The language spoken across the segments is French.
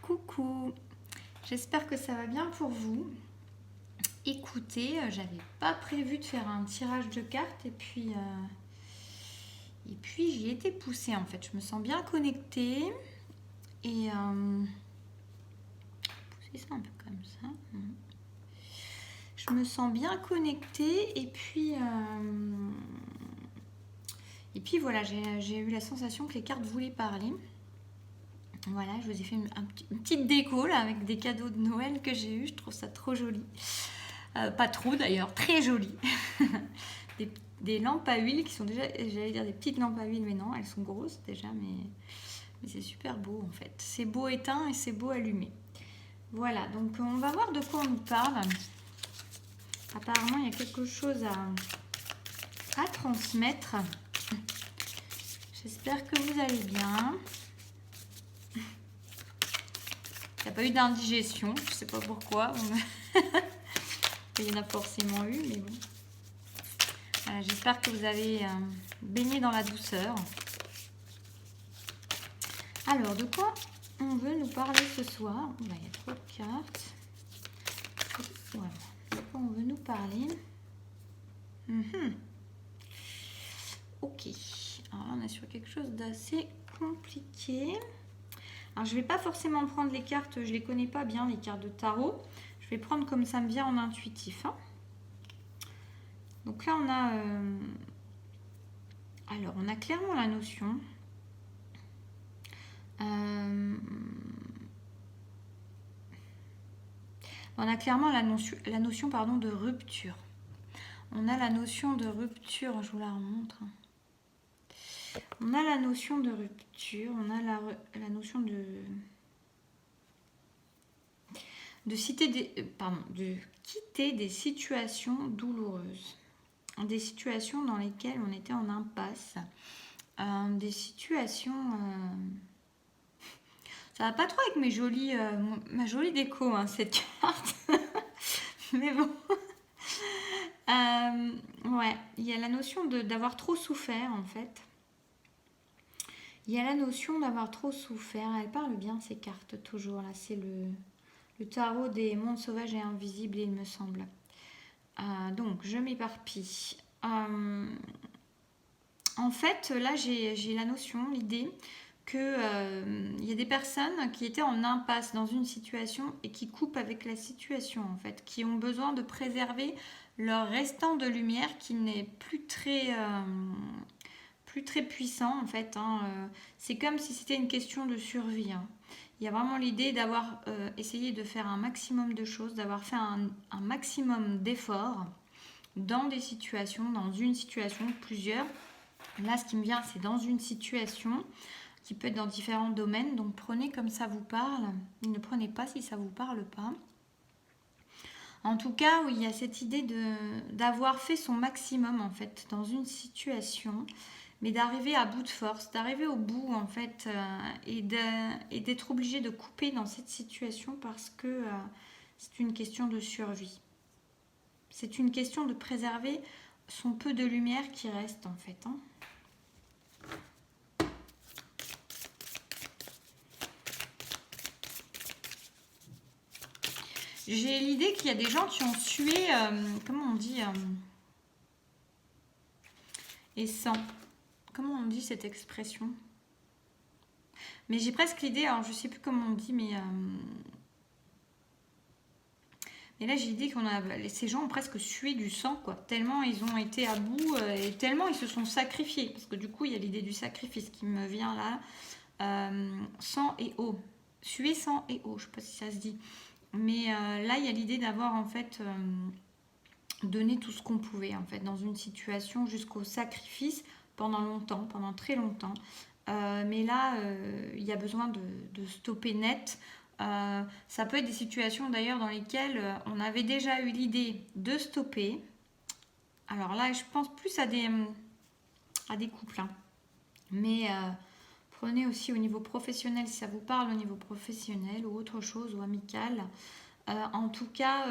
Coucou, j'espère que ça va bien pour vous. Écoutez, j'avais pas prévu de faire un tirage de cartes et puis j'y ai été poussée en fait. Je me sens bien connectée et pousser ça un peu comme ça. Je me sens bien connectée et puis voilà, j'ai eu la sensation que les cartes voulaient parler. Voilà, je vous ai fait une petite déco là, avec des cadeaux de Noël que j'ai eu. Je trouve ça trop joli. Pas trop d'ailleurs, très joli. des lampes à huile qui sont déjà, j'allais dire des petites lampes à huile, mais non, elles sont grosses déjà, mais c'est super beau en fait. C'est beau éteint et c'est beau allumé. Voilà, donc on va voir de quoi on nous parle. Apparemment, il y a quelque chose à transmettre. J'espère que vous allez bien. Il n'y a pas eu d'indigestion, je ne sais pas pourquoi. Il y en a forcément eu, mais bon. Voilà, j'espère que vous avez baigné dans la douceur. Alors, de quoi on veut nous parler ce soir? Il y a trop de cartes. Voilà. De quoi on veut nous parler? Ok. Alors là, on est sur quelque chose d'assez compliqué. Alors, je ne vais pas forcément prendre les cartes, je ne les connais pas bien, les cartes de tarot. Je vais prendre comme ça me vient en intuitif. Donc là, on a... alors, on a clairement la notion... on a clairement la notion pardon, de rupture. On a la notion de rupture, je vous la remontre. On a la notion de rupture, on a la notion de quitter des situations douloureuses. Des situations dans lesquelles on était en impasse. Des situations... ça va pas trop avec ma jolie déco, hein, cette carte. Mais bon. Ouais, il y a la notion d'avoir trop souffert, en fait. Il y a la notion d'avoir trop souffert. Elle parle bien, ces cartes, toujours. Là, c'est le tarot des mondes sauvages et invisibles, il me semble. Donc, je m'éparpille. En fait, là, j'ai la notion, l'idée qu'il y a des personnes qui étaient en impasse dans une situation et qui coupent avec la situation, en fait, qui ont besoin de préserver leur restant de lumière qui n'est plus très puissant, en fait. C'est comme si c'était une question de survie. Il y a vraiment l'idée d'avoir essayé de faire un maximum de choses, d'avoir fait un maximum d'efforts dans des situations, dans une situation, plusieurs. Là, ce qui me vient, c'est dans une situation qui peut être dans différents domaines. Donc, prenez comme ça vous parle. Ne prenez pas si ça ne vous parle pas. En tout cas, oui, il y a cette idée d'avoir fait son maximum, en fait, dans une situation, mais d'arriver à bout de force, d'arriver au bout, en fait, et d'être obligé de couper dans cette situation parce que c'est une question de survie. C'est une question de préserver son peu de lumière qui reste, en fait. J'ai l'idée qu'il y a des gens qui ont sué, comment on dit, et sang. Comment on dit cette expression? Mais j'ai presque l'idée, alors je ne sais plus comment on dit, mais là j'ai l'idée ces gens ont presque sué du sang, quoi. Tellement ils ont été à bout et tellement ils se sont sacrifiés. Parce que du coup, il y a l'idée du sacrifice qui me vient là. Sang et eau. Suer, sang et eau, je ne sais pas si ça se dit. Mais là, il y a l'idée d'avoir en fait donné tout ce qu'on pouvait en fait dans une situation jusqu'au sacrifice pendant longtemps, pendant très longtemps. Mais là, il y a besoin de stopper net. Ça peut être des situations d'ailleurs dans lesquelles on avait déjà eu l'idée de stopper. Alors là, je pense plus à des couples. Mais prenez aussi au niveau professionnel, si ça vous parle au niveau professionnel ou autre chose, ou amical. En tout cas,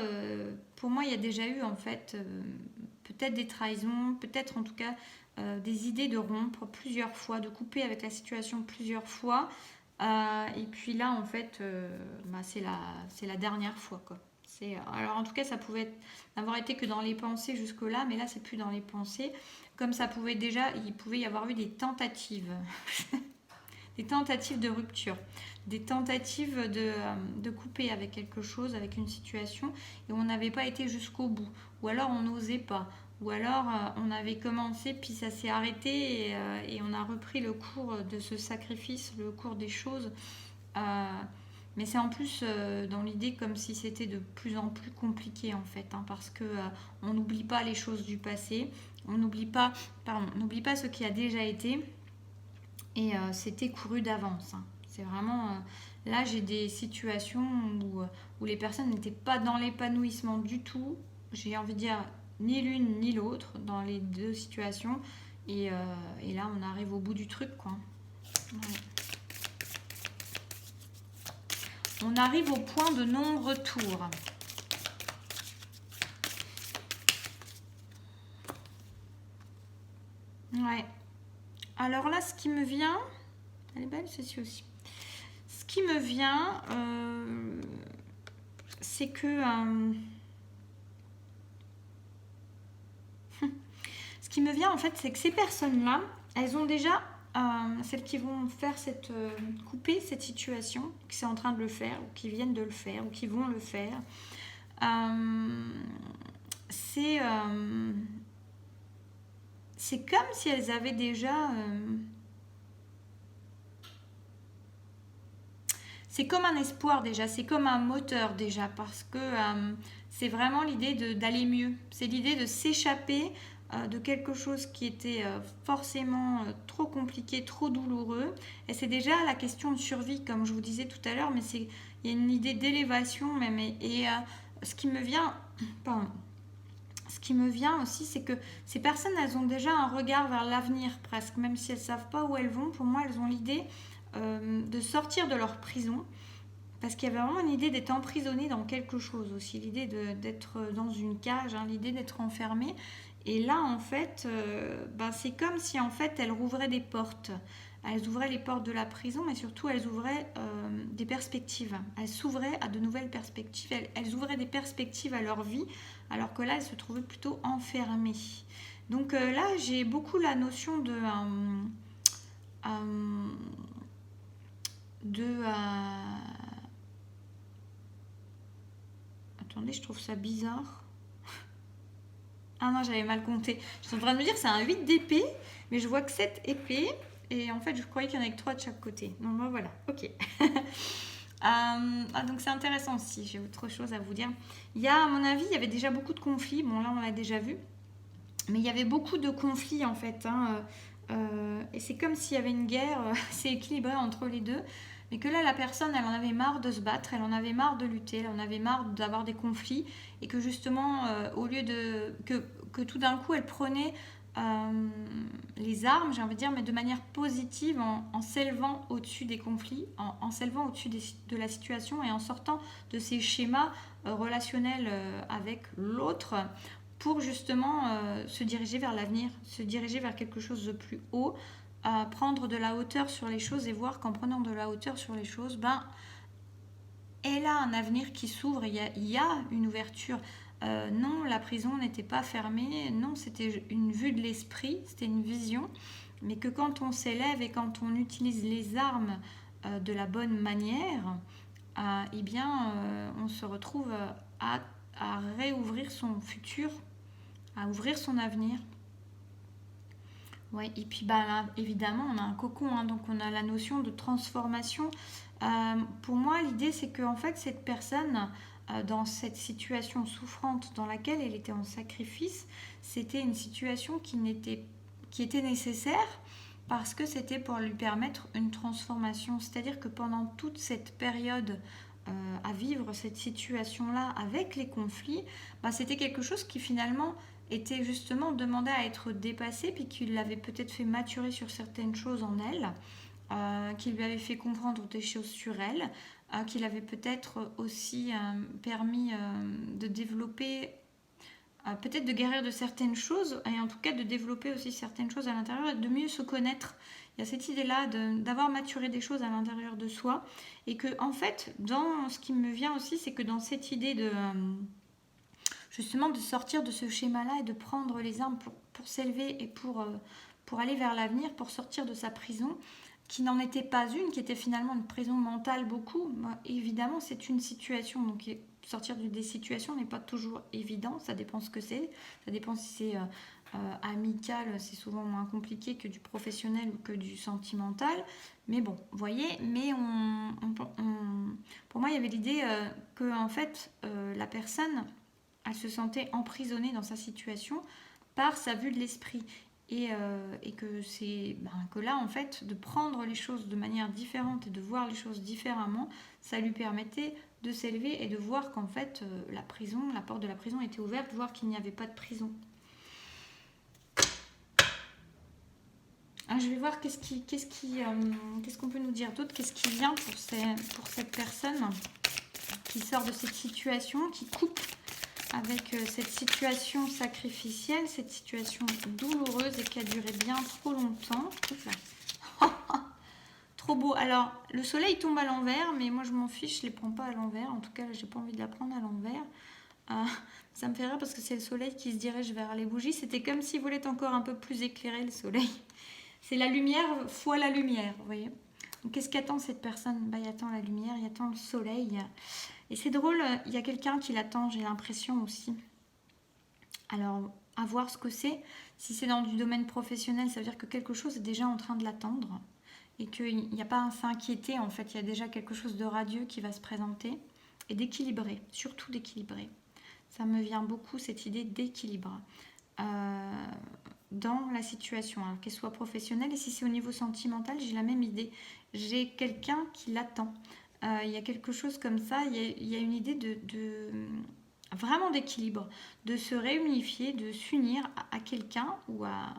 pour moi, il y a déjà eu en fait peut-être des trahisons, peut-être en tout cas des idées de rompre plusieurs fois, de couper avec la situation plusieurs fois. Et puis là, en fait, c'est la dernière fois, quoi. Alors en tout cas, ça pouvait n'avoir été que dans les pensées jusque-là, mais là, c'est plus dans les pensées. Comme ça pouvait déjà, il pouvait y avoir eu des tentatives, des tentatives de rupture, des tentatives de couper avec quelque chose, avec une situation, et on n'avait pas été jusqu'au bout. Ou alors on n'osait pas. Ou alors on avait commencé, puis ça s'est arrêté, et on a repris le cours de ce sacrifice, le cours des choses. Euh, mais c'est en plus dans l'idée comme si c'était de plus en plus compliqué en fait, hein, parce que on n'oublie pas les choses du passé, on n'oublie pas, pardon, on n'oublie pas ce qui a déjà été, et c'était couru d'avance, hein. C'est vraiment là j'ai des situations où les personnes n'étaient pas dans l'épanouissement du tout. J'ai envie de dire ni l'une ni l'autre dans les deux situations, et là on arrive au bout du truc, quoi. Ouais. On arrive au point de non-retour. Ouais. Alors là, ce qui me vient... Elle est belle, celle-ci aussi. Ce qui me vient, c'est que... ce qui me vient, en fait, c'est que ces personnes-là, elles ont déjà... celles qui vont faire couper cette situation, qui sont en train de le faire, ou qui viennent de le faire, ou qui vont le faire, c'est comme si elles avaient déjà... c'est comme un espoir déjà, c'est comme un moteur déjà, parce que c'est vraiment l'idée d'aller mieux. C'est l'idée de s'échapper de quelque chose qui était forcément trop compliqué, trop douloureux. Et c'est déjà la question de survie, comme je vous disais tout à l'heure, mais il y a une idée d'élévation même. Et ce qui me vient... Pardon. Ce qui me vient aussi, c'est que ces personnes, elles ont déjà un regard vers l'avenir presque, même si elles ne savent pas où elles vont. Pour moi, elles ont l'idée de sortir de leur prison, parce qu'il y avait vraiment une idée d'être emprisonné dans quelque chose aussi, l'idée d'être dans une cage, hein, l'idée d'être enfermé. Et là, en fait, c'est comme si en fait elles rouvraient des portes. Elles ouvraient les portes de la prison, mais surtout elles ouvraient des perspectives. Elles s'ouvraient à de nouvelles perspectives. Elles ouvraient des perspectives à leur vie, alors que là, elles se trouvaient plutôt enfermées. Donc là, j'ai beaucoup la notion de attendez, je trouve ça bizarre. Ah non, j'avais mal compté. Je suis en train de me dire que c'est un 8 d'épée, mais je vois que 7 épées. Et en fait, je croyais qu'il y en avait que 3 de chaque côté. Donc voilà, ok. Donc c'est intéressant aussi, j'ai autre chose à vous dire. À mon avis, il y avait déjà beaucoup de conflits. Bon, là, on l'a déjà vu. Mais il y avait beaucoup de conflits, en fait, hein. Et c'est comme s'il y avait une guerre, c'est équilibré entre les deux. Mais que là, la personne, elle en avait marre de se battre, elle en avait marre de lutter, elle en avait marre d'avoir des conflits. Et que justement, au lieu de... Que tout d'un coup, elle prenait les armes, j'ai envie de dire, mais de manière positive, en s'élevant au-dessus des conflits, en s'élevant au-dessus de la situation et en sortant de ces schémas relationnels avec l'autre, pour justement se diriger vers l'avenir, se diriger vers quelque chose de plus haut, prendre de la hauteur sur les choses et voir qu'en prenant de la hauteur sur les choses, elle a un avenir qui s'ouvre, il y a une ouverture. Non, la prison n'était pas fermée, non, c'était une vue de l'esprit, c'était une vision, mais que quand on s'élève et quand on utilise les armes de la bonne manière, on se retrouve à réouvrir son futur, à ouvrir son avenir. Ouais, et puis là, évidemment, on a un cocon, hein, donc on a la notion de transformation. Pour moi, l'idée, c'est que en fait, cette personne, dans cette situation souffrante dans laquelle elle était en sacrifice, c'était une situation qui était nécessaire parce que c'était pour lui permettre une transformation. C'est-à-dire que pendant toute cette période à vivre cette situation-là avec les conflits, c'était quelque chose qui finalement était justement demandé à être dépassé, puis qui l'avait peut-être fait maturer sur certaines choses en elle, qui lui avait fait comprendre des choses sur elle, qui l'avait peut-être aussi permis de développer, peut-être de guérir de certaines choses, et en tout cas de développer aussi certaines choses à l'intérieur, et de mieux se connaître. Il y a cette idée-là d'avoir maturé des choses à l'intérieur de soi. Et que, en fait, dans ce qui me vient aussi, c'est que dans cette idée de justement de sortir de ce schéma-là et de prendre les armes pour s'élever et pour aller vers l'avenir, pour sortir de sa prison, qui n'en était pas une, qui était finalement une prison mentale beaucoup. Moi, évidemment, c'est une situation, donc sortir des situations n'est pas toujours évident, ça dépend ce que c'est, ça dépend si c'est amical, c'est souvent moins compliqué que du professionnel ou que du sentimental, mais bon, vous voyez, mais pour moi, il y avait l'idée que en fait, la personne, elle se sentait emprisonnée dans sa situation par sa vue de l'esprit. Et que c'est que là, en fait, de prendre les choses de manière différente et de voir les choses différemment, ça lui permettait de s'élever et de voir qu'en fait, la porte de la prison était ouverte, voir qu'il n'y avait pas de prison. Je vais voir qu'est-ce qu'on peut nous dire d'autre, qu'est-ce qui vient pour cette personne qui sort de cette situation, qui coupe avec cette situation sacrificielle, cette situation douloureuse et qui a duré bien trop longtemps. Trop beau. Alors, le soleil tombe à l'envers, mais moi je m'en fiche, je ne les prends pas à l'envers. En tout cas, j'ai pas envie de la prendre à l'envers. Ça me fait rire parce que c'est le soleil qui se dirige vers les bougies. C'était comme s'il voulait être encore un peu plus éclairé, le soleil. C'est la lumière fois la lumière, vous voyez. Donc, qu'est-ce qu'attend cette personne? Il attend la lumière, il attend le soleil. Et c'est drôle, il y a quelqu'un qui l'attend, j'ai l'impression aussi. Alors, à voir ce que c'est. Si c'est dans du domaine professionnel, ça veut dire que quelque chose est déjà en train de l'attendre. Et qu'il n'y a pas à s'inquiéter, en fait. Il y a déjà quelque chose de radieux qui va se présenter. Et d'équilibré, surtout d'équilibré. Ça me vient beaucoup, cette idée d'équilibre. Dans la situation, alors qu'elle soit professionnelle. Et si c'est au niveau sentimental, j'ai la même idée. J'ai quelqu'un qui l'attend. Il y a quelque chose comme ça, il y a une idée vraiment d'équilibre, de se réunifier, de s'unir à quelqu'un ou à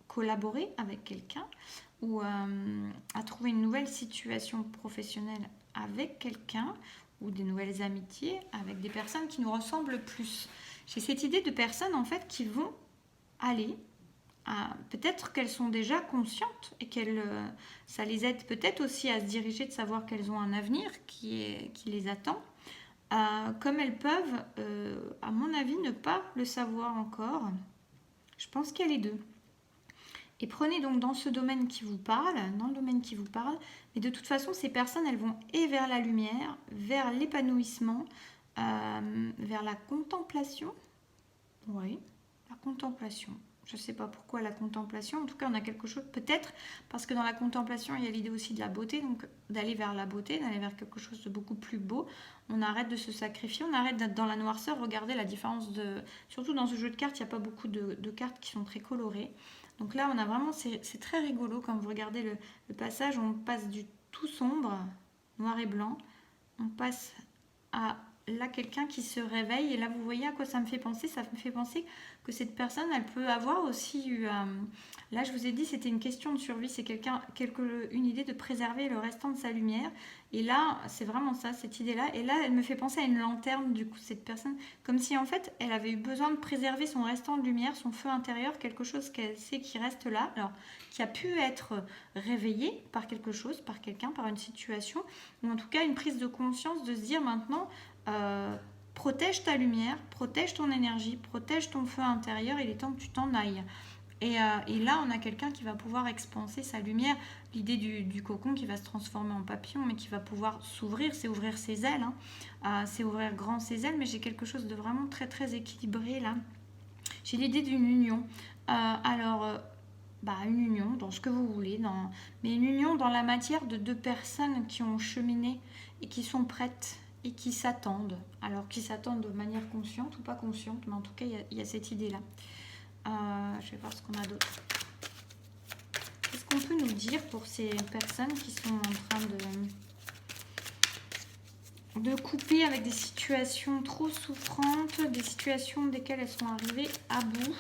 collaborer avec quelqu'un ou à trouver une nouvelle situation professionnelle avec quelqu'un ou des nouvelles amitiés avec des personnes qui nous ressemblent plus. J'ai cette idée de personnes en fait qui vont aller peut-être qu'elles sont déjà conscientes et ça les aide peut-être aussi à se diriger, de savoir qu'elles ont un avenir qui les attend, comme elles peuvent, à mon avis, ne pas le savoir encore. Je pense qu'il y a les deux. Et prenez donc dans ce domaine qui vous parle, mais de toute façon, ces personnes, elles vont et vers la lumière, vers l'épanouissement, vers la contemplation. Oui, la contemplation. Je ne sais pas pourquoi la contemplation. En tout cas, on a quelque chose, peut-être, parce que dans la contemplation, il y a l'idée aussi de la beauté, donc d'aller vers la beauté, d'aller vers quelque chose de beaucoup plus beau. On arrête de se sacrifier, on arrête d'être dans la noirceur. Regardez la différence surtout dans ce jeu de cartes, il n'y a pas beaucoup de cartes qui sont très colorées. Donc là, on a vraiment, c'est très rigolo quand vous regardez le passage, on passe du tout sombre, noir et blanc, on passe à là quelqu'un qui se réveille, et là vous voyez à quoi ça me fait penser. Ça me fait penser que cette personne, elle peut avoir aussi eu là je vous ai dit c'était une question de survie, c'est une idée de préserver le restant de sa lumière, et là c'est vraiment ça, cette idée là, et là elle me fait penser à une lanterne, du coup cette personne, comme si en fait elle avait eu besoin de préserver son restant de lumière, son feu intérieur, quelque chose qu'elle sait qui reste là, alors qui a pu être réveillé par quelque chose, par quelqu'un, par une situation, ou en tout cas une prise de conscience de se dire maintenant protège ta lumière, protège ton énergie, protège ton feu intérieur, il est temps que tu t'en ailles. Et là, on a quelqu'un qui va pouvoir expanser sa lumière. L'idée du cocon qui va se transformer en papillon, mais qui va pouvoir s'ouvrir, c'est ouvrir ses ailes, c'est ouvrir grand ses ailes, mais j'ai quelque chose de vraiment très très équilibré là. J'ai l'idée d'une union. Une union dans ce que vous voulez, mais une union dans la matière de deux personnes qui ont cheminé et qui sont prêtes et qui s'attendent. Alors, qui s'attendent de manière consciente ou pas consciente, mais en tout cas, il y a cette idée-là. Je vais voir ce qu'on a d'autre. Qu'est-ce qu'on peut nous dire pour ces personnes qui sont en train de couper avec des situations trop souffrantes, des situations desquelles elles sont arrivées à bout?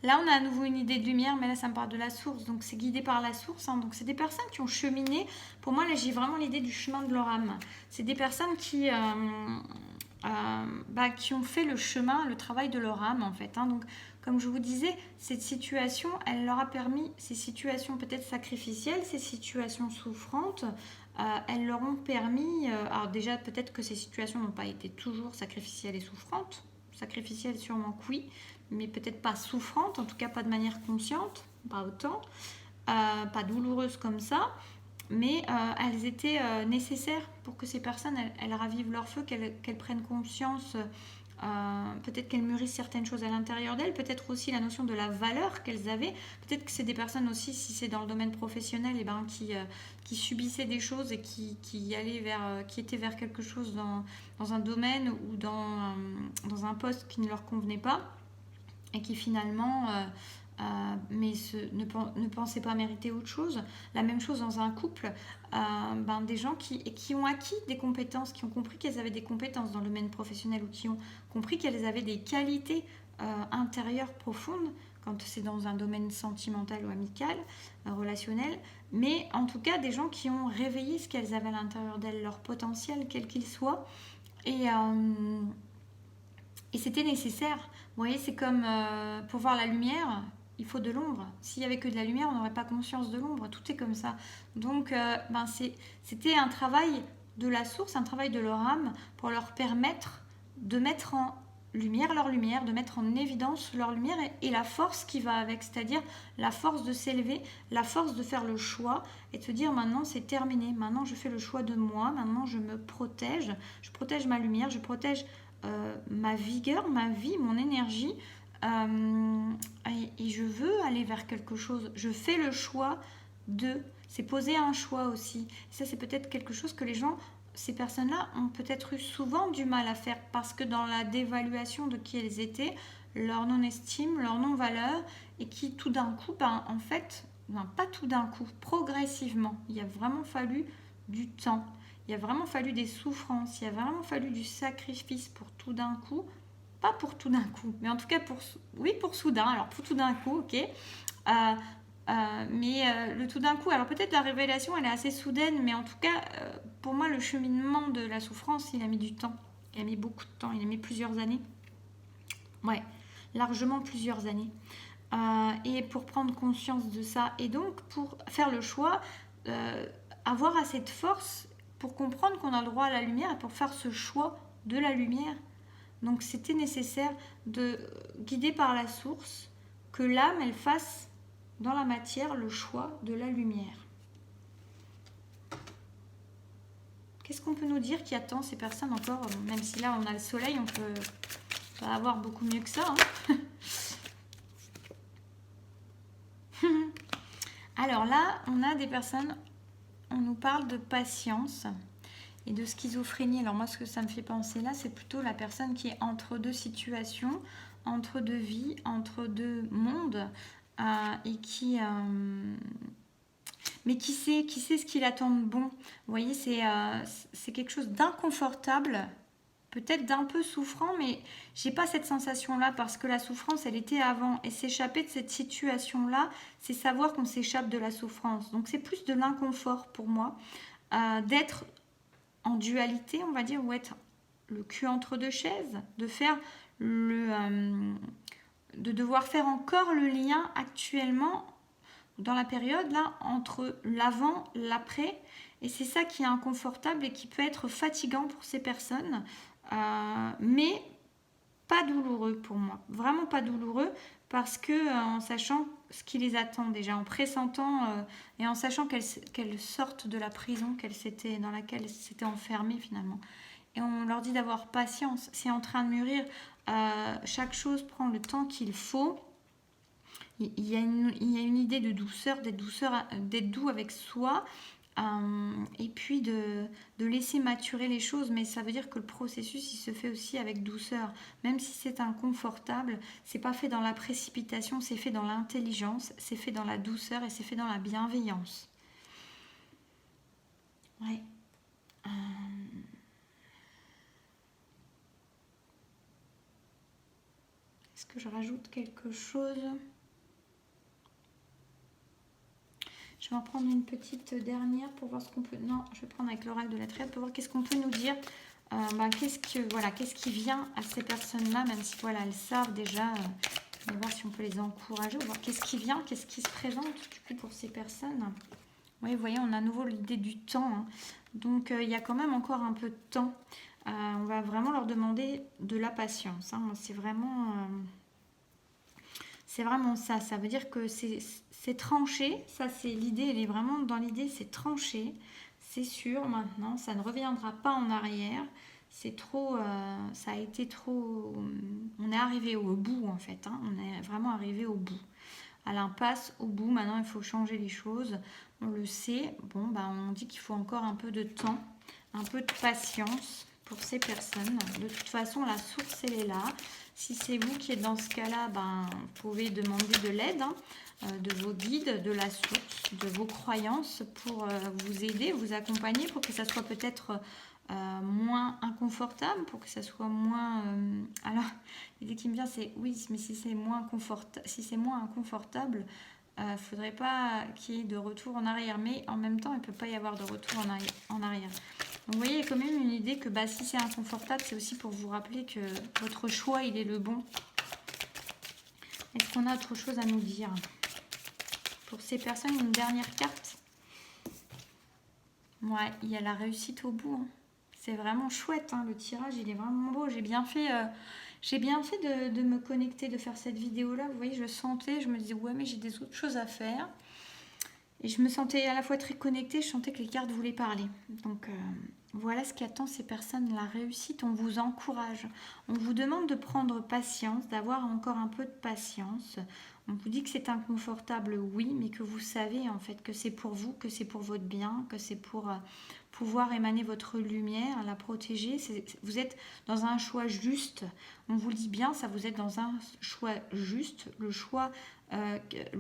Là, on a à nouveau une idée de lumière, mais là, ça me parle de la source. Donc, c'est guidé par la source. Donc, c'est des personnes qui ont cheminé. Pour moi, là, j'ai vraiment l'idée du chemin de leur âme. C'est des personnes qui qui ont fait le chemin, le travail de leur âme en fait. Hein. Donc, comme je vous disais, cette situation, elle leur a permis, ces situations peut-être sacrificielles, ces situations souffrantes, elles leur ont permis, alors déjà peut-être que ces situations n'ont pas été toujours sacrificielles et souffrantes, sacrificielles sûrement que oui, mais peut-être pas souffrantes, en tout cas pas de manière consciente, pas autant, pas douloureuses comme ça, mais elles étaient nécessaires pour que ces personnes, elles ravivent leur feu, qu'elles prennent conscience, peut-être qu'elles mûrissent certaines choses à l'intérieur d'elles, peut-être aussi la notion de la valeur qu'elles avaient, peut-être que c'est des personnes aussi, si c'est dans le domaine professionnel, qui subissaient des choses et qui allaient qui étaient vers quelque chose dans un domaine ou dans un poste qui ne leur convenait pas, et qui finalement ne pensaient pas mériter autre chose. La même chose dans un couple, des gens qui ont acquis des compétences, qui ont compris qu'elles avaient des compétences dans le domaine professionnel ou qui ont compris qu'elles avaient des qualités intérieures profondes quand c'est dans un domaine sentimental ou amical, relationnel, mais en tout cas des gens qui ont réveillé ce qu'elles avaient à l'intérieur d'elles, leur potentiel, quel qu'il soit, et c'était nécessaire. Vous voyez, c'est comme pour voir la lumière, il faut de l'ombre. S'il n'y avait que de la lumière, on n'aurait pas conscience de l'ombre. Tout est comme ça. Donc, c'était un travail de la source, un travail de leur âme pour leur permettre de mettre en lumière, de mettre en évidence leur lumière et la force qui va avec, c'est-à-dire la force de s'élever, la force de faire le choix et de se dire maintenant c'est terminé, maintenant je fais le choix de moi, maintenant je me protège, je protège ma lumière, je protège ma vigueur, ma vie, mon énergie, et je veux aller vers quelque chose. Je fais le choix de... C'est poser un choix aussi. Et ça, c'est peut-être quelque chose que les gens, ces personnes-là, ont peut-être eu souvent du mal à faire parce que dans la dévaluation de qui elles étaient, leur non-estime, leur non-valeur, et qui tout d'un coup, en fait, pas tout d'un coup, progressivement, il a vraiment fallu du temps. Il a vraiment fallu des souffrances, il a vraiment fallu du sacrifice pour tout d'un coup, pas pour tout d'un coup, mais en tout cas pour soudain, alors pour tout d'un coup, ok. Le tout d'un coup, alors peut-être la révélation elle est assez soudaine, mais en tout cas, pour moi, le cheminement de la souffrance, il a mis du temps. Il a mis beaucoup de temps, il a mis plusieurs années. Ouais, largement plusieurs années. Et pour prendre conscience de ça, et donc pour faire le choix, avoir assez de force pour comprendre qu'on a le droit à la lumière et pour faire ce choix de la lumière. Donc c'était nécessaire de guider par la source, que l'âme elle fasse dans la matière le choix de la lumière. Qu'est-ce qu'on peut nous dire qui attend ces personnes encore, même si là on a le soleil, on peut pas avoir beaucoup mieux que ça. Hein. Alors là, on a des personnes, on nous parle de patience et de schizophrénie. Alors moi, ce que ça me fait penser là, c'est plutôt la personne qui est entre deux situations, entre deux vies, entre deux mondes, et mais qui sait ce qu'il attend de bon. Vous voyez, c'est quelque chose d'inconfortable, peut-être d'un peu souffrant, mais j'ai pas cette sensation-là parce que la souffrance, elle était avant. Et s'échapper de cette situation-là, c'est savoir qu'on s'échappe de la souffrance. Donc c'est plus de l'inconfort pour moi, d'être en dualité, on va dire, ou être le cul entre deux chaises, de faire de devoir faire encore le lien actuellement dans la période là entre l'avant, l'après, et c'est ça qui est inconfortable et qui peut être fatigant pour ces personnes, mais pas douloureux pour moi, vraiment pas douloureux, parce que en sachant ce qui les attend déjà, en pressentant et en sachant qu'elles sortent de la prison dans laquelle elles s'étaient enfermées finalement. Et on leur dit d'avoir patience, c'est en train de mûrir, chaque chose prend le temps qu'il faut. Il y a une idée de douceur, d'être doux avec soi, et puis de laisser maturer les choses, mais ça veut dire que le processus il se fait aussi avec douceur, même si c'est inconfortable, c'est pas fait dans la précipitation, c'est fait dans l'intelligence, c'est fait dans la douceur et c'est fait dans la bienveillance. Ouais. Est-ce que je rajoute quelque chose ? Je vais en prendre une petite dernière pour voir ce qu'on peut... Non, je vais prendre avec l'oracle de la triade pour voir qu'est-ce qu'on peut nous dire qu'est-ce qui vient à ces personnes-là, même si voilà, elles savent déjà. On va voir si on peut les encourager, on va voir qu'est-ce qui vient, qu'est-ce qui se présente du coup pour ces personnes. Oui, vous voyez, on a à nouveau l'idée du temps, hein. Donc il y a quand même encore un peu de temps. On va vraiment leur demander de la patience, hein. C'est vraiment ça. Ça veut dire que c'est tranché. Ça, c'est l'idée. Elle est vraiment dans l'idée, c'est tranché. C'est sûr maintenant. Ça ne reviendra pas en arrière. C'est trop. Ça a été trop. On est arrivé au bout en fait, hein. On est vraiment arrivé au bout. À l'impasse, au bout. Maintenant, il faut changer les choses. On le sait. Bon, bah, on dit qu'il faut encore un peu de temps, un peu de patience pour ces personnes. De toute façon, la source, elle est là. Si c'est vous qui êtes dans ce cas-là, ben, vous pouvez demander de l'aide, hein, de vos guides, de la source, de vos croyances pour vous aider, vous accompagner pour que ça soit peut-être moins inconfortable, pour que ça soit moins... Alors, l'idée qui me vient, c'est oui, mais si c'est moins inconfortable, faudrait pas qu'il y ait de retour en arrière. Mais en même temps, il ne peut pas y avoir de retour en arrière. Donc, vous voyez, il y a quand même une idée que bah, si c'est inconfortable, c'est aussi pour vous rappeler que votre choix, il est le bon. Est-ce qu'on a autre chose à nous dire? Pour ces personnes, une dernière carte. Ouais, il y a la réussite au bout, hein. C'est vraiment chouette, hein, le tirage, il est vraiment beau. J'ai bien fait de me connecter, de faire cette vidéo-là. Vous voyez, je sentais, je me disais, ouais, mais j'ai des autres choses à faire. Et je me sentais à la fois très connectée, je sentais que les cartes voulaient parler. Donc voilà ce qui attend ces personnes, la réussite. On vous encourage. On vous demande de prendre patience, d'avoir encore un peu de patience. On vous dit que c'est inconfortable, oui, mais que vous savez en fait que c'est pour vous, que c'est pour votre bien, que c'est pour pouvoir émaner votre lumière, la protéger. Vous êtes dans un choix juste. On vous le dit bien, ça vous êtes dans un choix juste, le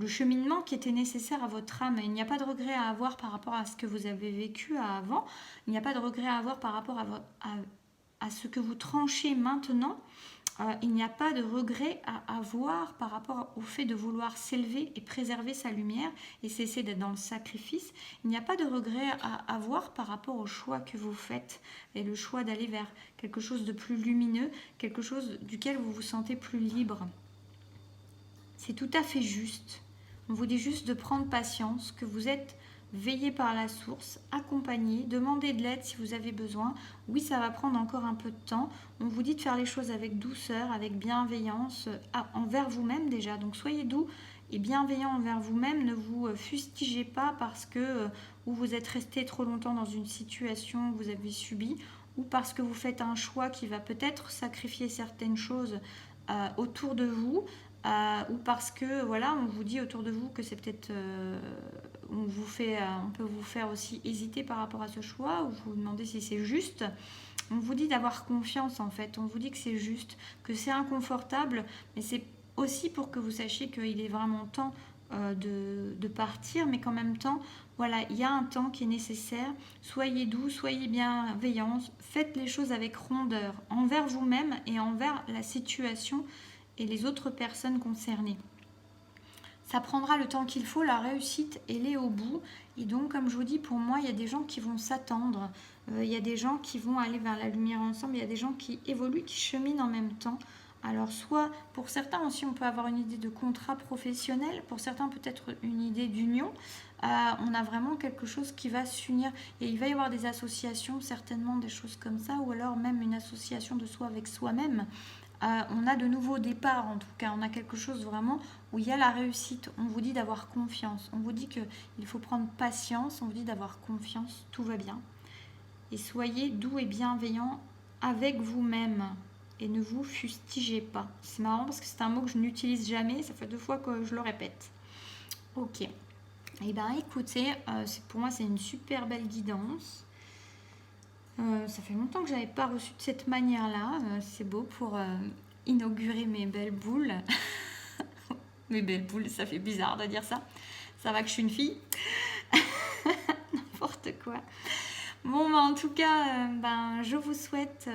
cheminement qui était nécessaire à votre âme. Il n'y a pas de regret à avoir par rapport à ce que vous avez vécu avant. Il n'y a pas de regret à avoir par rapport à ce que vous tranchez maintenant. Il n'y a pas de regret à avoir par rapport au fait de vouloir s'élever et préserver sa lumière et cesser d'être dans le sacrifice. Il n'y a pas de regret à avoir par rapport au choix que vous faites et le choix d'aller vers quelque chose de plus lumineux, quelque chose duquel vous vous sentez plus libre. C'est tout à fait juste. On vous dit juste de prendre patience, que vous êtes veillé par la source, accompagné, demandez de l'aide si vous avez besoin. Oui, ça va prendre encore un peu de temps. On vous dit de faire les choses avec douceur, avec bienveillance, envers vous-même déjà. Donc soyez doux et bienveillant envers vous-même. Ne vous fustigez pas parce que vous êtes resté trop longtemps dans une situation que vous avez subie ou parce que vous faites un choix qui va peut-être sacrifier certaines choses autour de vous. Ou parce que voilà, on vous dit autour de vous que c'est peut-être on peut vous faire aussi hésiter par rapport à ce choix ou vous demander si c'est juste. On vous dit d'avoir confiance en fait, on vous dit que c'est juste, que c'est inconfortable, mais c'est aussi pour que vous sachiez qu'il est vraiment temps de partir, mais qu'en même temps, voilà, il y a un temps qui est nécessaire. Soyez doux, soyez bienveillants, faites les choses avec rondeur envers vous-même et envers la situation et les autres personnes concernées. Ça prendra le temps qu'il faut, la réussite, elle est au bout. Et donc, comme je vous dis, pour moi, il y a des gens qui vont s'attendre. Il y a des gens qui vont aller vers la lumière ensemble. Il y a des gens qui évoluent, qui cheminent en même temps. Alors, soit, pour certains aussi, on peut avoir une idée de contrat professionnel. Pour certains, peut-être une idée d'union. On a vraiment quelque chose qui va s'unir. Et il va y avoir des associations, certainement des choses comme ça. Ou alors même une association de soi avec soi-même. On a de nouveaux départs en tout cas, on a quelque chose vraiment où il y a la réussite, on vous dit d'avoir confiance, on vous dit qu'il faut prendre patience, on vous dit d'avoir confiance, tout va bien. Et soyez doux et bienveillants avec vous-même et ne vous fustigez pas. C'est marrant parce que c'est un mot que je n'utilise jamais, ça fait 2 fois que je le répète. Ok, et bien écoutez, pour moi c'est une super belle guidance. Ça fait longtemps que je n'avais pas reçu de cette manière-là. C'est beau pour inaugurer mes belles boules. Mes belles boules, ça fait bizarre de dire ça. Ça va que je suis une fille. N'importe quoi. Bon, en tout cas, je vous souhaite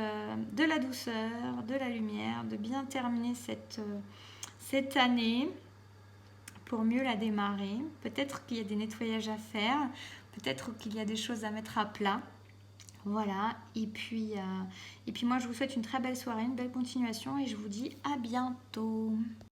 de la douceur, de la lumière, de bien terminer cette année pour mieux la démarrer. Peut-être qu'il y a des nettoyages à faire. Peut-être qu'il y a des choses à mettre à plat. Voilà, et puis moi je vous souhaite une très belle soirée, une belle continuation et je vous dis à bientôt.